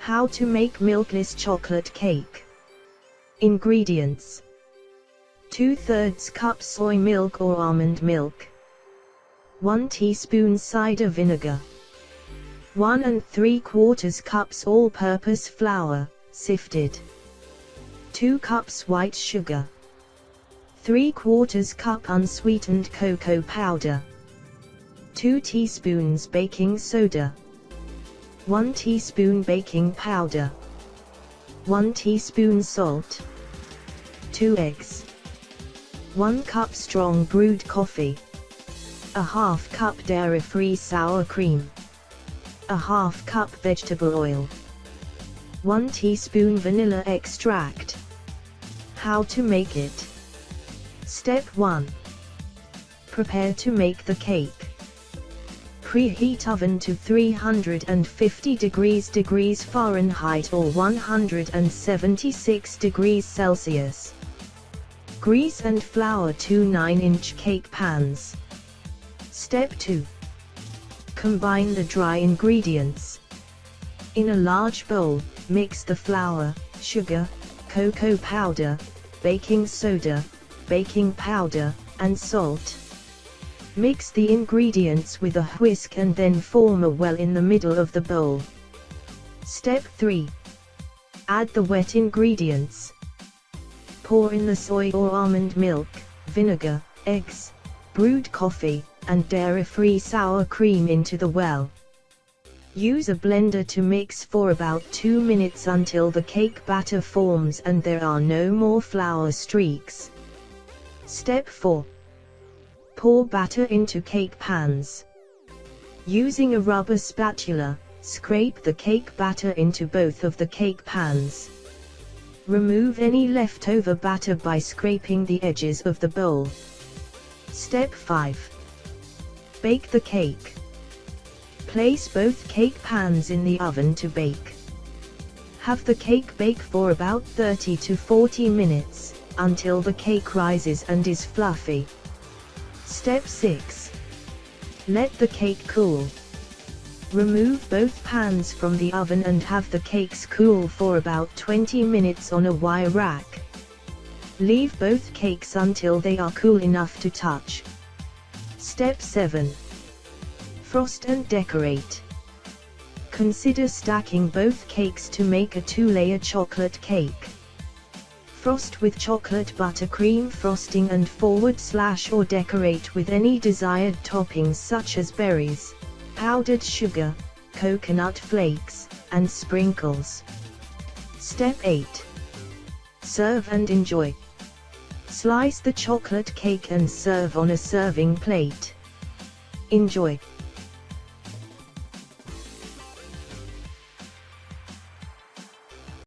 How to make milkless chocolate cake. Ingredients: 2/3 cup soy milk or almond milk, 1 teaspoon cider vinegar, 1 3/4 cups all-purpose flour, sifted, 2 cups white sugar, 3/4 cup unsweetened cocoa powder, 2 teaspoons baking soda, 1 teaspoon baking powder, 1 teaspoon salt, 2 eggs, 1 cup strong brewed coffee, a half cup dairy-free sour cream, a half cup vegetable oil, 1 teaspoon vanilla extract. How to make it. Step 1. Prepare to make the cake. Preheat oven to 350 degrees Fahrenheit or 176 degrees Celsius. Grease and flour 2 9-inch cake pans. Step 2. Combine the dry ingredients. In a large bowl, mix the flour, sugar, cocoa powder, baking soda, baking powder, and salt. Mix the ingredients with a whisk and then form a well in the middle of the bowl. Step 3. Add the wet ingredients. Pour in the soy or almond milk, vinegar, eggs, brewed coffee, and dairy-free sour cream into the well. Use a blender to mix for about 2 minutes until the cake batter forms and there are no more flour streaks. Step 4. Pour batter into cake pans. Using a rubber spatula, scrape the cake batter into both of the cake pans. Remove any leftover batter by scraping the edges of the bowl. Step 5. Bake the cake. Place both cake pans in the oven to bake. Have the cake bake for about 30 to 40 minutes, until the cake rises and is fluffy. Step 6. Let the cake cool. Remove both pans from the oven and have the cakes cool for about 20 minutes on a wire rack. Leave both cakes until they are cool enough to touch. Step 7. Frost and decorate. Consider stacking both cakes to make a 2-layer chocolate cake. Frost with chocolate buttercream frosting and / or decorate with any desired toppings such as berries, powdered sugar, coconut flakes, and sprinkles. Step 8. Serve and enjoy. Slice the chocolate cake and serve on a serving plate. Enjoy.